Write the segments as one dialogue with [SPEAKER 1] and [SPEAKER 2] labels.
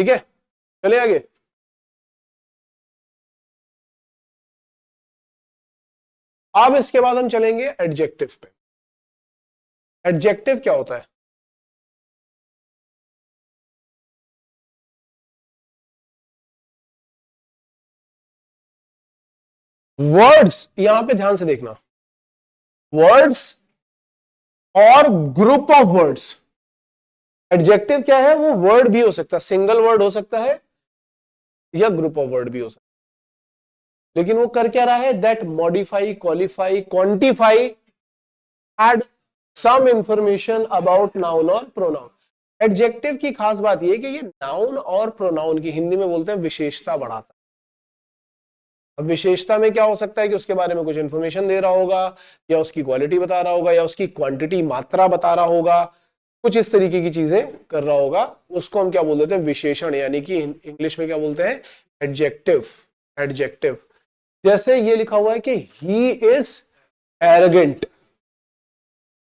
[SPEAKER 1] ठीक है, चले आगे। अब इसके बाद हम चलेंगे एडजेक्टिव पे। एडजेक्टिव क्या होता है? वर्ड्स, यहां पे ध्यान से देखना, वर्ड्स और ग्रुप ऑफ वर्ड्स। एडजेक्टिव क्या है? वो वर्ड भी हो सकता है, सिंगल वर्ड हो सकता है या ग्रुप ऑफ वर्ड भी हो सकता है, लेकिन वो कर क्या रहा है? That modify, qualify, quantify, add some information about noun और प्रोनाउन। एडजेक्टिव की खास बात यह है कि ये नाउन और प्रोनाउन की, हिंदी में बोलते हैं, विशेषता बढ़ाता है। अब विशेषता में क्या हो सकता है कि उसके बारे में कुछ इंफॉर्मेशन दे रहा होगा, या उसकी क्वालिटी बता रहा होगा, या उसकी क्वांटिटी, मात्रा बता रहा होगा, कुछ इस तरीके की चीजें कर रहा होगा। उसको हम क्या बोल देते हैं? विशेषण, यानी कि इंग्लिश में क्या बोलते हैं? एडजेक्टिव। एडजेक्टिव। जैसे ये लिखा हुआ है कि ही इज एरोगेंट।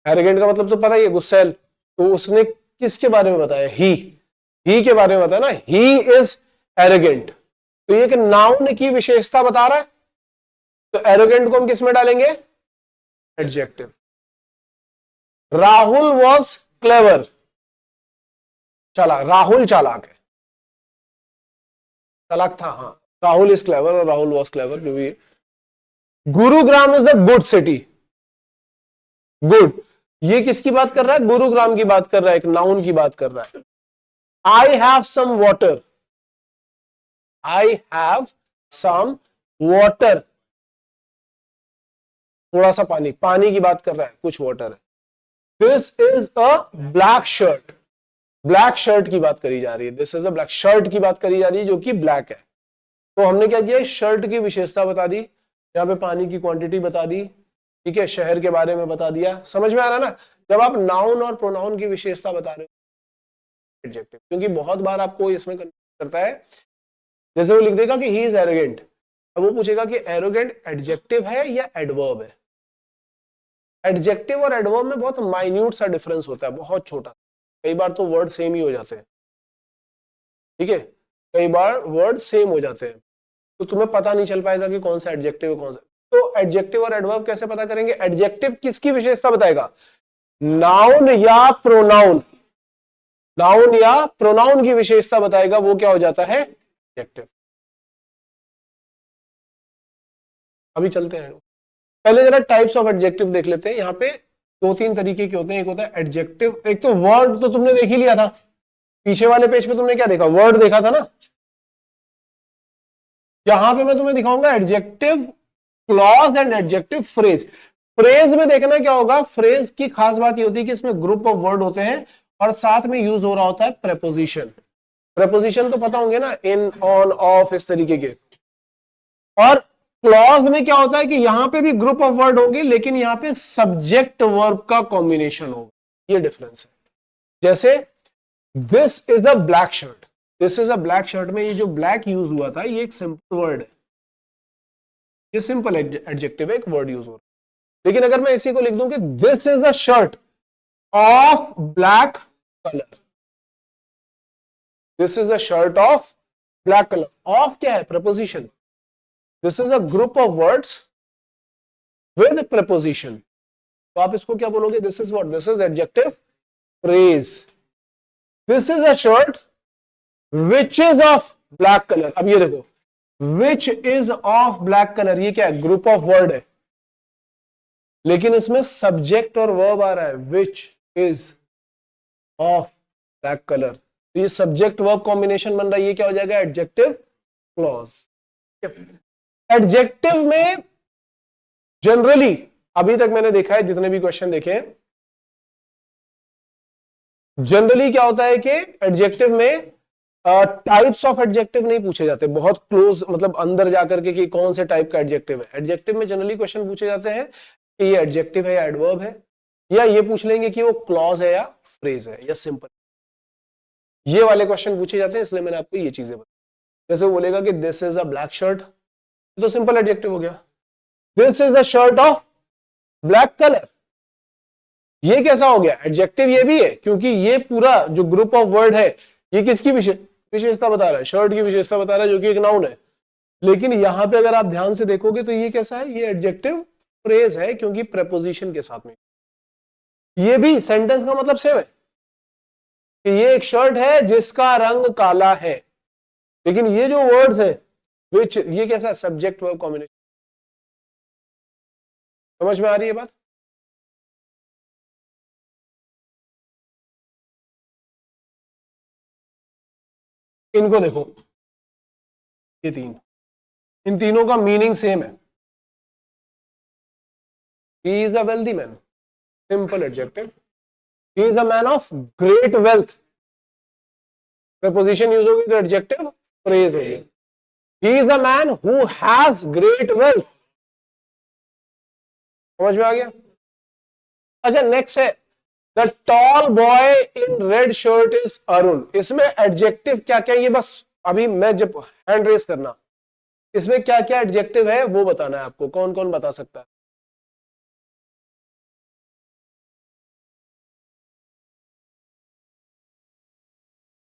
[SPEAKER 1] एरोगेंट का मतलब तो पता ही है, गुस्सैल। तो उसने किसके बारे में बताया? ही के बारे में बताया ना, ही इज एरोगेंट। तो ये कि नाउन की विशेषता बता रहा है, तो एरोगेंट को हम किस में डालेंगे? एडजेक्टिव। राहुल वॉज क्लेवर, चला, राहुल चालाक है, चालाक था, हाँ। राहुल इज क्लेवर और राहुल वॉज क्लेवर, जो भी। Gurugram is a good city. Good, ये किसकी बात कर रहा है? गुरुग्राम की बात कर रहा है, एक नाउन की बात कर रहा है। I have some water, I have some water, थोड़ा सा पानी, पानी की बात कर रहा है, कुछ वाटर है। This is a black shirt, black shirt की बात करी जा रही है, this is a black shirt की बात करी जा रही है, जो कि ब्लैक है। तो हमने क्या किया? शर्ट की विशेषता बता दी, यहाँ पे पानी की क्वांटिटी बता दी, ठीक है, शहर के बारे में बता दिया। समझ में आ रहा है ना? जब आप नाउन और प्रोनाउन की विशेषता बता रहे हो एडजेक्टिव, क्योंकि बहुत बार आपको इसमें करता है, जैसे वो लिख देगा कि ही इज एरोगेंट, अब वो पूछेगा कि एरोगेंट एडजेक्टिव है या एडवर्ब है। एडजेक्टिव और एडवर्ब में बहुत माइन्यूट सा डिफरेंस होता है, बहुत छोटा, कई बार तो वर्ड सेम ही हो जाते हैं, ठीक है, कई बार वर्ड सेम हो जाते हैं, तो तुम्हें पता नहीं चल पाएगा कि कौन सा एडजेक्टिव है कौन सा। तो एडजेक्टिव और एडवर्ब कैसे पता करेंगे? एडजेक्टिव किसकी विशेषता बताएगा? नाउन या प्रोनाउन, नाउन या प्रोनाउन की विशेषता बताएगा, वो क्या हो जाता है? एडजेक्टिव। अभी चलते हैं, पहले जरा टाइप्स ऑफ एडजेक्टिव देख लेते हैं। यहाँ पे दो तीन तरीके के होते हैं। एक होता है एडजेक्टिव, एक तो वर्ड तो तुमने देख ही लिया था, पीछे वाले पेज पे तुमने क्या देखा? वर्ड देखा था ना। यहां पे मैं तुम्हें दिखाऊंगा adjective clause and adjective phrase. Phrase में देखना क्या होगा? फ्रेज की खास बात ये होती है कि इसमें ग्रुप ऑफ वर्ड होते हैं और साथ में यूज हो रहा होता है प्रेपोजिशन। प्रेपोजिशन तो पता होंगे ना, इन, ऑन, ऑफ, इस तरीके के। और क्लॉज में क्या होता है कि यहां पे भी ग्रुप ऑफ वर्ड होंगे, लेकिन यहां पे सब्जेक्ट वर्ब का कॉम्बिनेशन होगा, ये डिफरेंस है। जैसे this is a black shirt, this is a black shirt में ये जो ब्लैक यूज हुआ था, ये एक सिंपल वर्ड है, ये सिंपल एडजेक्टिव है, एक वर्ड यूज हो रहा है। लेकिन अगर मैं इसी को लिख दूं कि this is the shirt of black colour, this is the shirt of black colour, of क्या है? Preposition. This is a group of words with preposition, तो आप इसको क्या बोलोगे? This is what? This is adjective phrase. This is a shirt which is of black colour. अब ये देखो, which is of black colour, ये क्या है? ग्रुप ऑफ वर्ड है, लेकिन इसमें सब्जेक्ट और वर्ब आ रहा है, which is of black colour. तो ये सब्जेक्ट वर्ब कॉम्बिनेशन बन रहा है, ये क्या हो जाएगा? Adjective clause. एडजेक्टिव में जनरली, अभी तक मैंने देखा है जितने भी क्वेश्चन देखे, जनरली क्या होता है कि एडजेक्टिव में टाइप्स ऑफ एडजेक्टिव नहीं पूछे जाते, बहुत क्लोज, मतलब अंदर जाकर के कि कौन से टाइप का एडजेक्टिव है। एडजेक्टिव में जनरली क्वेश्चन पूछे जाते हैं कि ये एडजेक्टिव है या एडवर्ब है, या ये पूछ लेंगे कि वो क्लॉज है या फ्रेज है या सिंपल, ये वाले क्वेश्चन पूछे जाते हैं। इसलिए मैंने आपको ये चीजें बताई। जैसे वो बोलेगा कि this is a black shirt, तो सिंपल एडजेक्टिव हो गया। This is the shirt of black colour, ये कैसा हो गया? एडजेक्टिव ये भी है, क्योंकि ये पूरा जो ग्रुप ऑफ वर्ड है, ये किसकी विशेषता बता रहा है, शर्ट की विशेषता बता रहा है, जो कि एक नाउन है। लेकिन यहां पे अगर आप ध्यान से देखोगे तो ये कैसा है, ये एडजेक्टिव फ्रेज है, क्योंकि प्रेपोजिशन के साथ में। ये भी सेंटेंस का मतलब सेम है कि ये एक शर्ट है जिसका रंग काला है, लेकिन ये जो वर्ड्स है विच, ये कैसा है, सब्जेक्ट वर्ब कॉम्बिनेशन। समझ में आ रही है बात? इनको देखो, ये तीन, इन तीनों का मीनिंग सेम है। He is a wealthy man, simple adjective. He is a man of great wealth, preposition use होगी तो एडजेक्टिव फ्रेज होगी। He is a man who has great wealth. समझ में आ गया? अच्छा, नेक्स्ट है the tall boy in red shirt is Arun. इसमें adjective क्या क्या, ये बस अभी मैं जब हैंड रेस करना, इसमें क्या क्या एडजेक्टिव है वो बताना है आपको। कौन कौन बता सकता है?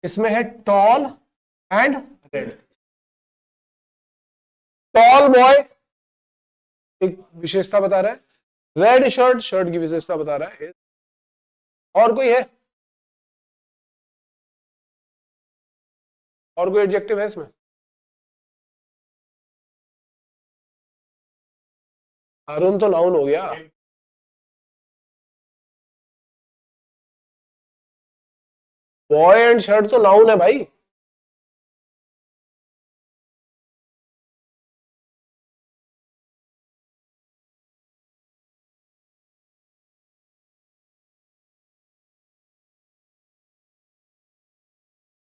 [SPEAKER 1] इसमें है tall and red. Tall boy एक विशेषता बता रहा है, रेड शर्ट शर्ट की विशेषता बता रहा है। और कोई है? और कोई एडजेक्टिव है इसमें? अरुण तो नाउन हो गया। बॉय एंड शर्ट तो नाउन है भाई।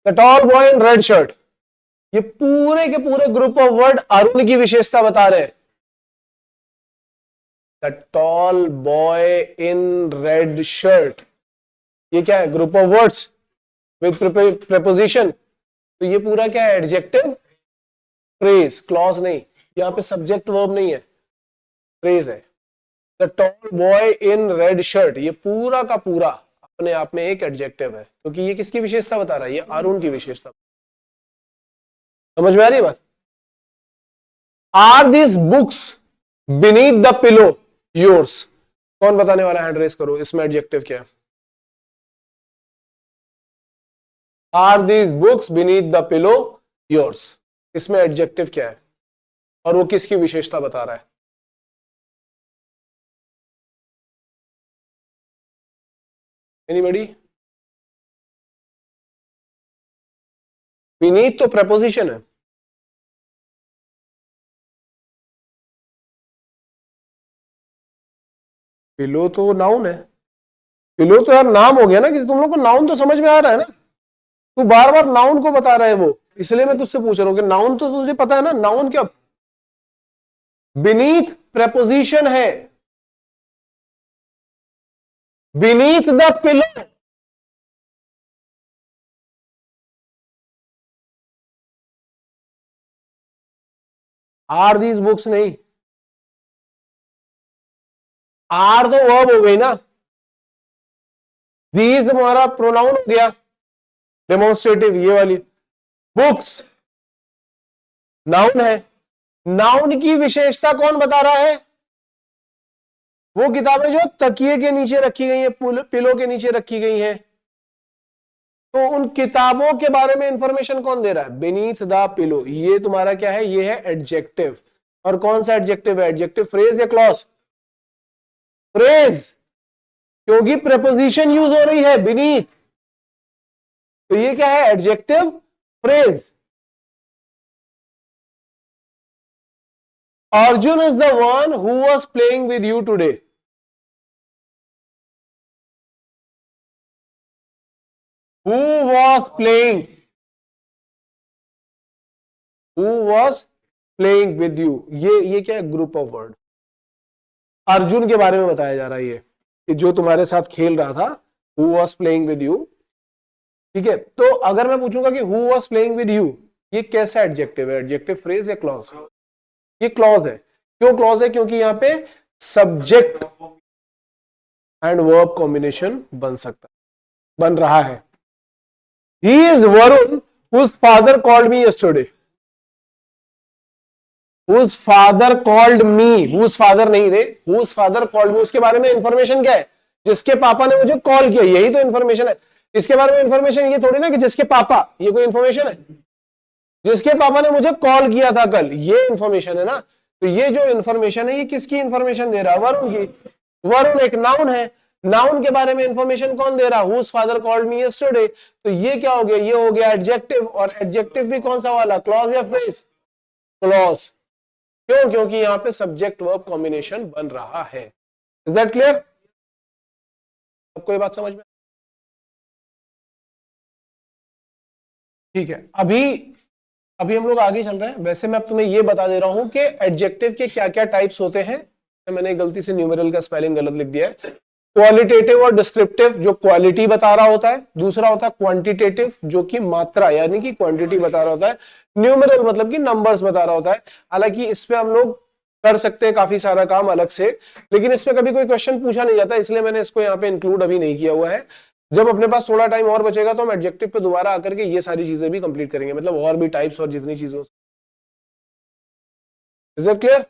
[SPEAKER 1] The tall boy in red shirt, ये पूरे के पूरे ग्रुप ऑफ वर्ड अरुण की विशेषता बता रहे हैं। The tall boy in red shirt, ये क्या है, group of words with preposition. तो ये पूरा क्या है, एडजेक्टिव फ्रेज, क्लॉज नहीं, यहां पे सब्जेक्ट वर्ब नहीं है, फ्रेज है। The tall boy in red shirt, ये पूरा का पूरा अपने आप में एक एडजेक्टिव है, क्योंकि ये किसकी विशेषता बता रहा है, ये अरुण की विशेषता। समझ में आ रही है बात? Are this books beneath the pillow yours. कौन बताने वाला, हैंड रेस करो, इसमें एडजेक्टिव क्या है? Are this books beneath the pillow yours, इसमें एडजेक्टिव क्या है और वो किसकी विशेषता बता रहा है? एनीबॉडी? बीनीथ तो प्रेपोजिशन है। पिलो तो नाउन है। पिलो तो यार नाम हो गया ना, कि तुम लोग को नाउन तो समझ में आ रहा है ना। तू बार बार नाउन को बता रहा है वो, इसलिए मैं तुझसे पूछ रहा हूं कि नाउन तो तुझे पता है ना, नाउन क्या? बीनीथ प्रेपोजिशन है, beneath the pillow. Are these books नहीं, आर तो वर्ब हो गई ना, दीज तुम्हारा प्रोनाउन हो गया डेमोन्स्ट्रेटिव, ये वाली बुक्स नाउन है। नाउन की विशेषता कौन बता रहा है? वो किताबें जो तकिए के नीचे रखी गई हैं, पिलो के नीचे रखी गई हैं, तो उन किताबों के बारे में इंफॉर्मेशन कौन दे रहा है? बीनीथ द पिलो, ये तुम्हारा क्या है, ये है एडजेक्टिव। और कौन सा एडजेक्टिव है? एडजेक्टिव फ्रेज या क्लॉज? फ्रेज, क्योंकि प्रेपोजिशन यूज हो रही है बीनीथ, तो ये क्या है, adjective phrase. Arjun is the one who was playing with you today. Who was playing, who was playing with you, ये क्या है, ग्रुप ऑफ वर्ड। अर्जुन के बारे में बताया जा रहा है ये, कि जो तुम्हारे साथ खेल रहा था, who was playing with you. ठीक है, तो अगर मैं पूछूंगा कि who was playing with you, ये कैसा एडजेक्टिव है, एडजेक्टिव फ्रेज या क्लॉज? ये क्लॉज है। क्यों क्लॉज है? क्योंकि यहां पे सब्जेक्ट एंड वर्ब कॉम्बिनेशन बन सकता है, बन रहा है। He is Varun Whose father called me yesterday? Whose father called me? Whose father नहीं रे, whose father called me, उसके बारे में इंफॉर्मेशन क्या है? जिसके पापा ने मुझे कॉल किया, यही तो इंफॉर्मेशन है। इसके बारे में इंफॉर्मेशन ये थोड़ी ना कि जिसके पापा, ये कोई इंफॉर्मेशन है? जिसके पापा ने मुझे कॉल किया था कल, ये इंफॉर्मेशन है ना। तो ये जो इंफॉर्मेशन है, ये किसकी इंफॉर्मेशन दे रहा है? वरुण की। वरुण एक नाउन है, नाउन के बारे में इंफॉर्मेशन कौन दे रहा है? Whose father called me yesterday. तो ये क्या हो गया? ये हो गया एडजेक्टिव, और एडजेक्टिव भी कौन सा वाला? क्लॉज या फ्रेज? क्लॉज। क्यों? क्योंकि यहां पे सब्जेक्ट वर्ब कॉम्बिनेशन बन रहा है। Is that clear? आपको ये बात समझ में? ठीक है। अभी हम लोग आगे चल रहे हैं। वैसे मैं अब तुम्हें ये बता दे रहा हूं कि एडजेक्टिव के क्या क्या टाइप्स होते हैं। मैंने गलती से न्यूमेरल का स्पेलिंग गलत लिख दिया है। क्वालिटेटिव और डिस्क्रिप्टिव, जो क्वालिटी बता रहा होता है। दूसरा होता है क्वांटिटेटिव, जो कि मात्रा यानी कि क्वांटिटी बता रहा होता है। न्यूमेरल मतलब कि नंबर्स बता रहा होता है। हालांकि इस पे हम लोग कर सकते हैं काफी सारा काम अलग से, लेकिन इसमें कभी कोई क्वेश्चन पूछा नहीं जाता, इसलिए मैंने इसको यहाँ पे इंक्लूड अभी नहीं किया हुआ है। जब अपने पास थोड़ा टाइम और बचेगा तो हम एडजेक्टिव पे दोबारा आकर के ये सारी चीजें भी कंप्लीट करेंगे, मतलब और भी टाइप्स और जितनी चीजों। Is it clear?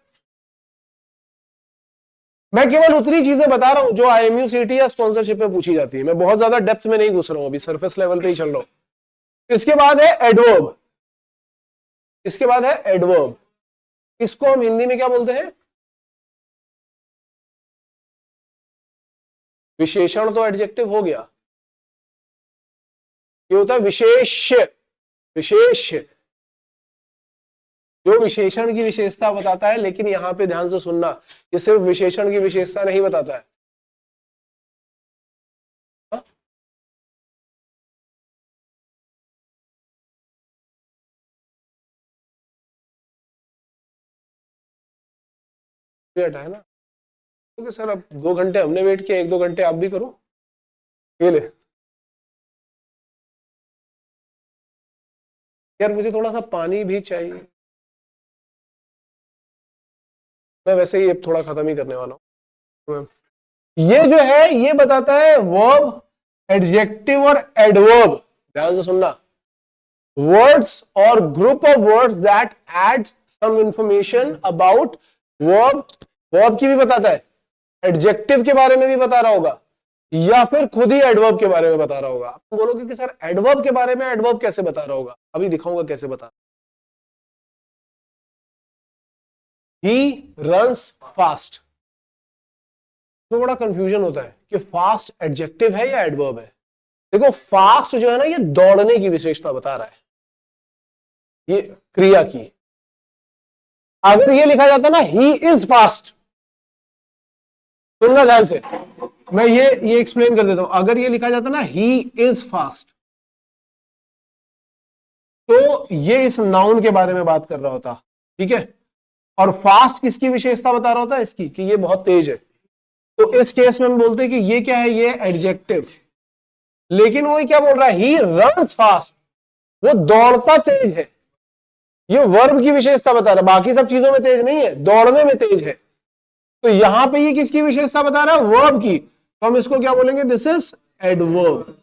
[SPEAKER 1] मैं केवल उतनी चीजें बता रहा हूं जो IMU CT या स्पॉन्सरशिप में पूछी जाती है। मैं बहुत ज्यादा डेप्थ में नहीं घुस रहा हूं, अभी सरफेस लेवल पे ही चल रहा हूं। इसके बाद है एडवर्ब। इसके बाद है एडवर्ब। इसको हम हिंदी में क्या बोलते हैं? विशेषण तो एडजेक्टिव हो गया। ये होता है विशेष। विशेष जो विशेषण की विशेषता बताता है, लेकिन यहां पे ध्यान से सुनना, ये सिर्फ विशेषण की विशेषता नहीं बताता है। हा? है ना? तो सर अब 2 घंटे हमने वेट किया, 1-2 घंटे आप भी करो। ये ले यार, मुझे थोड़ा सा पानी भी चाहिए। मैं वैसे ही अब थोड़ा खत्म ही करने वाला हूँ। ये जो है ये बताता है वर्ब, एडजेक्टिव और एडवर्ब। ध्यान से सुनना। वर्ड्स और group of words that add some information about verb. Verb की भी बताता है, एडजेक्टिव के बारे में भी बता रहा होगा, या फिर खुद ही एडवर्ब के बारे में बता रहा होगा। आप बोलोगे कि सर एडवर्ब के बारे में एडवर्ब कैसे बता रहा होगा? अभी दिखाऊंगा कैसे बता। He runs fast. तो बड़ा कंफ्यूजन होता है कि फास्ट एडजेक्टिव है या एडवर्ब है। देखो फास्ट जो है ना, ये दौड़ने की विशेषता बता रहा है, ये क्रिया की। अगर ये लिखा जाता ना ही इज फास्ट, सुनना ध्यान से, मैं ये एक्सप्लेन कर देता हूं। अगर ये लिखा जाता ना ही इज फास्ट, तो ये इस नाउन के बारे में बात कर रहा होता, ठीक है। और फास्ट किसकी विशेषता बता रहा होता है? इसकी, कि ये बहुत तेज है। तो इस केस में हम बोलते हैं कि ये क्या है? ये एडजेक्टिव। लेकिन वो क्या बोल रहा है? ही रन्स फास्ट, वो दौड़ता तेज है। ये वर्ब की विशेषता बता रहा है, बाकी सब चीजों में तेज नहीं है, दौड़ने में तेज है। तो यहां पे ये किसकी विशेषता बता रहा है? वर्ब की। तो हम इसको क्या बोलेंगे? This is adverb.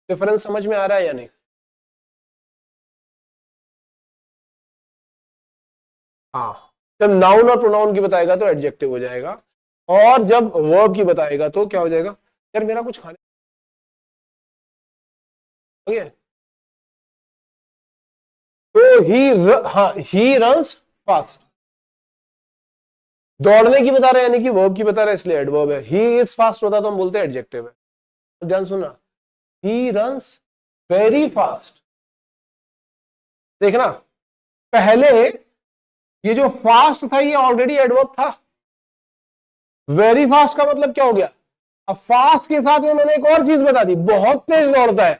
[SPEAKER 1] डिफरेंस समझ में आ रहा है या नहीं? हाँ, जब नाउन और प्रोनाउन की बताएगा तो एडजेक्टिव हो जाएगा, और जब वर्ब की बताएगा तो क्या हो जाएगा? यार मेरा कुछ खाने है। तो ही रन्स फास्ट, दौड़ने की बता रहा है, यानी कि वर्ब की बता रहा है, इसलिए एडवर्ब है। ही इज फास्ट होता तो हम बोलते हैं एडजेक्टिव है। तो ध्यान सुनना, ही रन्स वेरी फास्ट। देखना, पहले ये जो फास्ट था ये ऑलरेडी एडवर्ब था। वेरी फास्ट का मतलब क्या हो गया? अब फास्ट के साथ में मैंने एक और चीज बता दी, बहुत तेज दौड़ता है।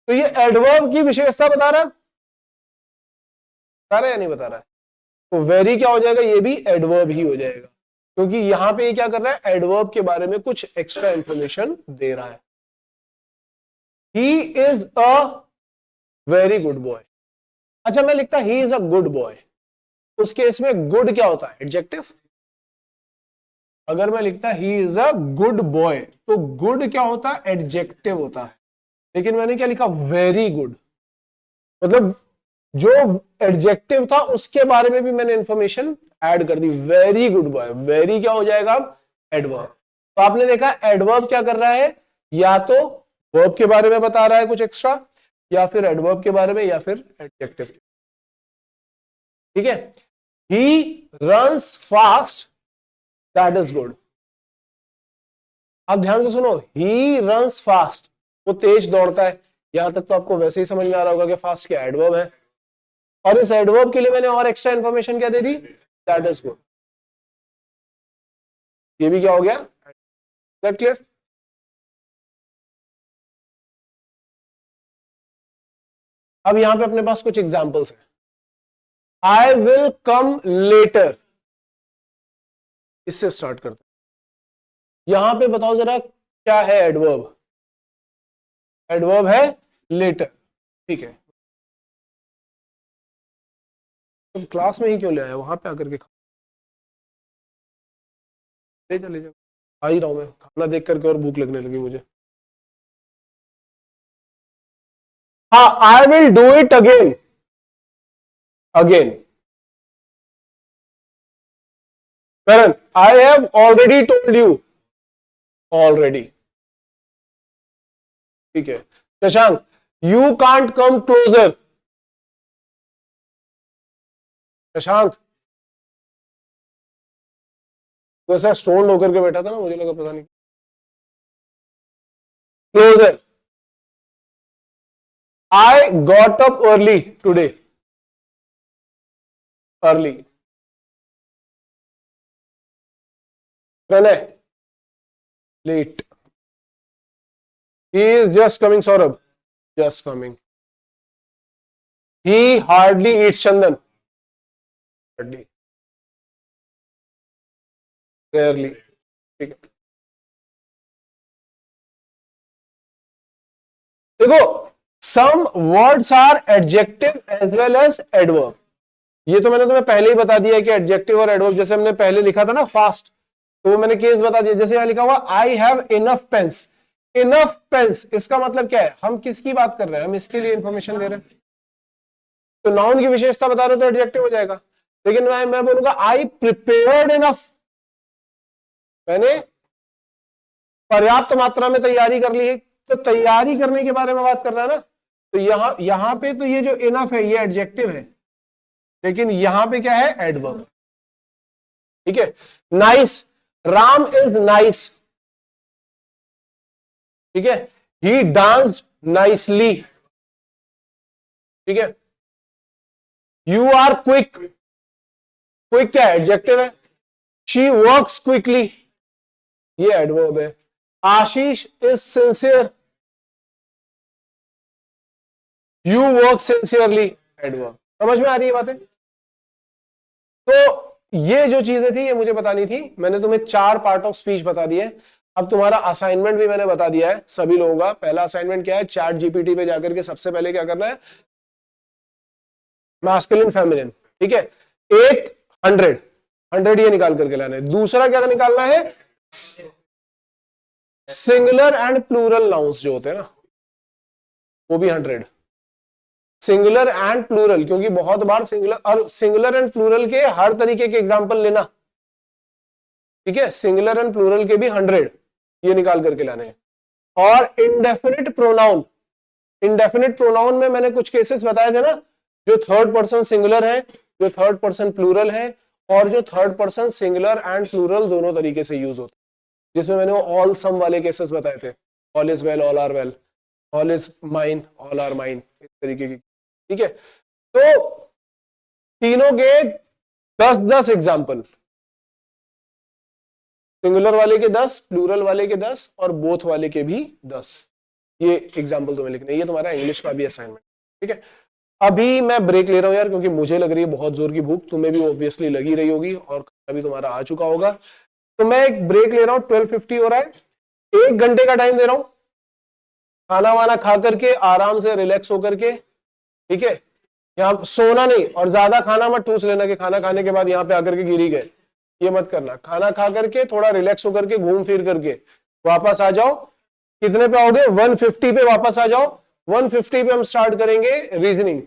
[SPEAKER 1] तो ये एडवर्ब की विशेषता बता रहा है या नहीं बता रहा है? तो वेरी क्या हो जाएगा? ये भी एडवर्ब ही हो जाएगा, क्योंकि यहां पे ये क्या कर रहा है? एडवर्ब के बारे में कुछ एक्स्ट्रा इंफॉर्मेशन दे रहा है। He is a very good boy. अच्छा, मैं लिखता he is a good boy, उस केस में गुड क्या होता है? एडजेक्टिव। अगर मैं लिखता he is a good boy, तो गुड क्या होता है? एडजेक्टिव होता है। लेकिन मैंने क्या लिखा? Very good. मतलब जो एडजेक्टिव था उसके बारे में भी मैंने इंफॉर्मेशन ऐड कर दी। Very good boy. वेरी क्या हो जाएगा अब? एडवर्ब। तो आपने देखा एडवर्ब क्या कर रहा है, या तो वर्ब के बारे में बता रहा है कुछ एक्स्ट्रा, या फिर एडवर्ब के बारे में, या फिर एडजेक्टिव। ठीक है। He runs fast, that is good. आप ध्यान से सुनो, ही रन्स फास्ट, वो तेज दौड़ता है। यहां तक तो आपको वैसे ही समझ में आ रहा होगा कि फास्ट क्या एडवर्ब है। और इस एडवर्ब के लिए मैंने और एक्स्ट्रा इंफॉर्मेशन क्या दे दी? That is good. ये भी क्या हो गया? That clear? अब यहां पे अपने पास कुछ एग्जांपल्स हैं। आई विल कम लेटर, इससे स्टार्ट करते हैं। यहां पे बताओ जरा क्या है एडवर्ब? एडवर्ब है लेटर। ठीक है, तुम क्लास में ही क्यों ले आया? वहां पे आकर के ले जा। आ ही रहा हूं मैं, खाना देख करके और भूख लगने लगी मुझे। हाँ, I will do it again. Again Karan, I have already told you. Already. ठीक है। Shashank, you can't come closer. Shashank, तो ऐसा स्टोन होकर के बैठा था ना, मुझे लगा पता नहीं। Closer. I got up early today. Early. Pranay, late. He is just coming. Saurabh, just coming. He hardly eats. Chandan, hardly, rarely. ठीक है। देखो, some words are adjective as well as adverb. ये तो मैंने तुम्हें पहले ही बता दिया है कि एडजेक्टिव और एडवर्ब, जैसे हमने पहले लिखा था ना फास्ट, तो वो मैंने केस बता दिया। जैसे यहां लिखा हुआ I have enough pens. Enough pens, इसका मतलब क्या है? हम किसकी बात कर रहे हैं? हम इसके लिए इंफॉर्मेशन दे रहे हैं। तो नाउन की विशेषता बता रहे हो तो एडजेक्टिव हो जाएगा। लेकिन मैं बोलूंगा आई प्रिपेयर्ड इनफ, मैंने पर्याप्त मात्रा में तैयारी कर ली है। तो तैयारी करने के बारे में बात कर रहा है ना। तो यहां पे तो ये जो इनफ है ये एडजेक्टिव है, लेकिन यहां पे क्या है? एडवर्ब। ठीक है। Nice, Ram is nice. ठीक है। ही डांस नाइसली। ठीक है। You are quick. क्विक क्या है? एडजेक्टिव है। शी वर्क्स क्विकली, ये एडवर्ब है। Ashish is sincere. You work sincerely, adverb. समझ में आ रही है बातें? तो ये जो चीजें थी ये मुझे बतानी थी। मैंने तुम्हें 4 पार्ट ऑफ स्पीच बता दिए। अब तुम्हारा असाइनमेंट भी मैंने बता दिया है सभी लोगों का। पहला असाइनमेंट क्या है? चैट जीपीटी पे जाकर के सबसे पहले क्या करना है? Masculine feminine. ठीक है। एक 100 ये निकाल करके लाना है। दूसरा क्या निकालना है? सिंगुलर एंड प्लूरल नाउन्स जो होते हैं ना, वो भी 100। सिंगुलर एंड प्लूरल, क्योंकि बहुत बार सिंगुलर एंड प्लूरल के हर तरीके के एग्जांपल लेना। ठीक है। सिंगुलर एंड प्लूरल के भी 100 ये निकाल करके लाने हैं। और इंडेफिनिट प्रोनाउन, इंडेफिनिट प्रोनाउन में मैंने कुछ केसेस बताए थे ना, जो थर्ड पर्सन सिंगुलर है, जो थर्ड पर्सन प्लूरल है, और जो third person singular and plural दोनों तरीके से यूज होते हैं, जिसमें मैंने ऑल सम वाले केसेस बताए थे। All is well, all are well, all is mine, all are mine, इस तरीके की। ठीक है। तो तीनों के 10-10 एग्जाम्पल, सिंगुलर वाले के 10, प्लूरल वाले के 10, और बोथ वाले के भी 10। ये एग्जाम्पल तुम्हें लिखने, ये तुम्हारा इंग्लिश का भी असाइनमेंट। ठीक है। अभी मैं ब्रेक ले रहा हूं यार, क्योंकि मुझे लग रही है बहुत जोर की भूख, तुम्हें भी ऑब्वियसली लगी रही होगी, और अभी तुम्हारा आ चुका होगा। तो मैं एक ब्रेक ले रहा हूं, 12:50 हो रहा है। 1 घंटे का टाइम दे रहा हूं, खाना वाना खा करके आराम से रिलैक्स होकर के। ठीक है। यहाँ सोना नहीं, और ज्यादा खाना मत ठूस लेना कि खाना खाने के बाद यहाँ पे आकर के गिर ही गए, ये मत करना। खाना खा करके थोड़ा रिलैक्स होकर के घूम फिर करके वापस आ जाओ। कितने पे आओगे? 150 पे वापस आ जाओ। 150 पे हम स्टार्ट करेंगे रीजनिंग।